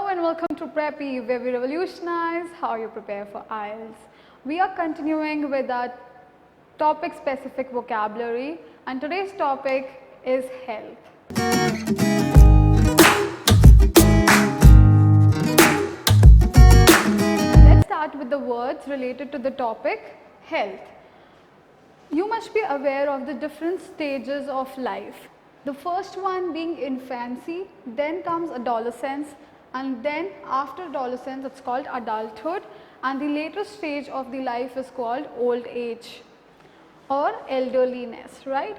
and welcome to PrepEve, where we revolutionize how you prepare for IELTS. We are continuing with our topic specific vocabulary, and today's topic is health. Let's start with the words related to the topic health. You must be aware of the different stages of life. The first one being infancy, then comes adolescence, and then after adolescence it's called adulthood, and the later stage of the life is called old age or elderliness, right?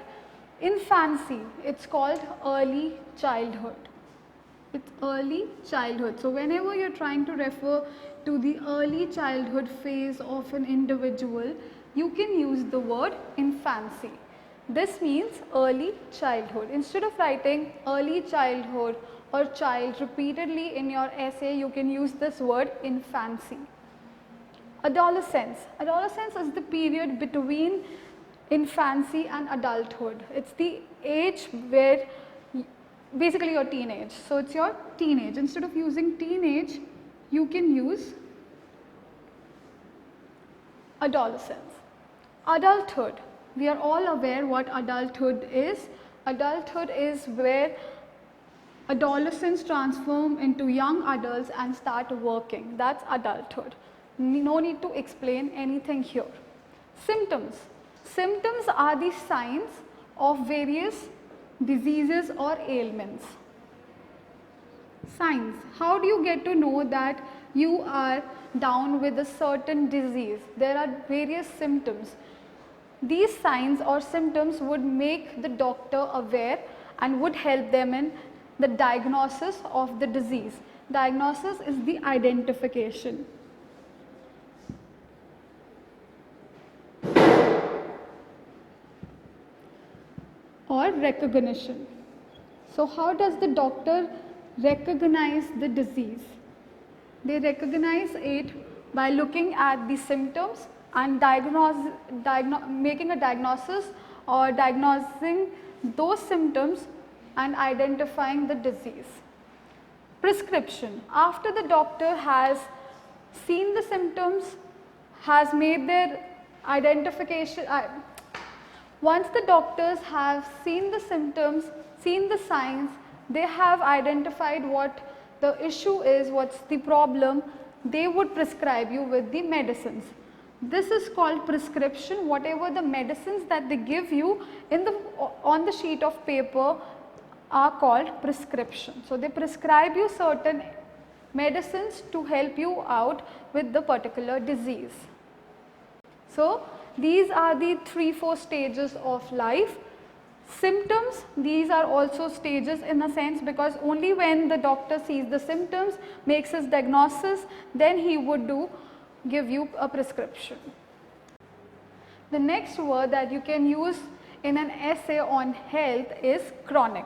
Infancy, it's called early childhood. It's early childhood. So whenever you're trying to refer to the early childhood phase of an individual, you can use the word infancy. This means early childhood. Instead of writing early childhood or child repeatedly in your essay, you can use this word infancy. Adolescence. Adolescence is the period between infancy and adulthood. It's the age where basically your teenage. So it's your teenage. Instead of using teenage, you can use adolescence. Adulthood. We are all aware what adulthood is. Adulthood is where adolescents transform into young adults and start working. That's adulthood. No need to explain anything here. Symptoms. Symptoms are the signs of various diseases or ailments. Signs. How do you get to know that you are down with a certain disease? There are various symptoms. These signs or symptoms would make the doctor aware and would help them in the diagnosis of the disease. Diagnosis is the identification. Or recognition. So how does the doctor recognize the disease? They recognize it by looking at the symptoms and making a diagnosis or diagnosing those symptoms and identifying the disease. Prescription. After the doctor has seen the symptoms, has made their identification, once the doctors have seen the symptoms, seen the signs, they have identified what the issue is, what's the problem, they would prescribe you with the medicines. This is called prescription. Whatever the medicines that they give you on the sheet of paper are called prescription. So they prescribe you certain medicines to help you out with the particular disease. So these are the 3-4 stages of life. Symptoms, these are also stages in a sense, because only when the doctor sees the symptoms, makes his diagnosis, then he would give you a prescription. The next word that you can use in an essay on health is chronic.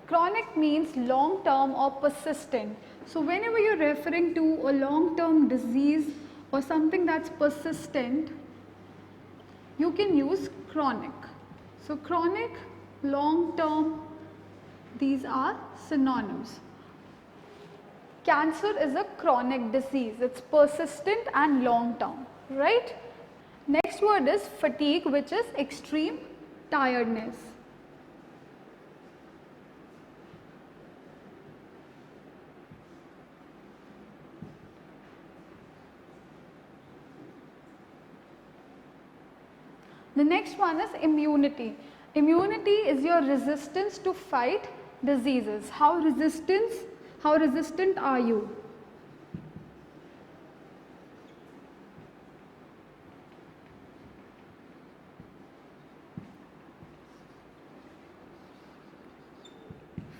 Chronic means long term or persistent. So whenever you're referring to a long term disease or something that's persistent, you can use chronic. So chronic, long term, these are synonyms. Cancer is a chronic disease. It's persistent and long term, right? Next word is fatigue, which is extreme tiredness. The next one is immunity. Immunity is your resistance to fight diseases. How resistant are you?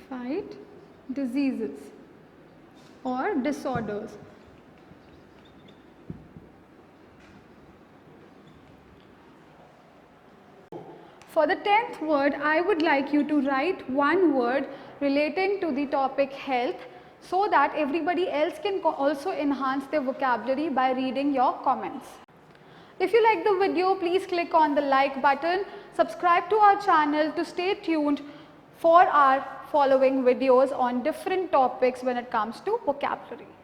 Fight diseases or disorders. For the 10th word, I would like you to write one word relating to the topic health, so that everybody else can also enhance their vocabulary by reading your comments. If you like the video, please click on the like button, subscribe to our channel to stay tuned for our following videos on different topics when it comes to vocabulary.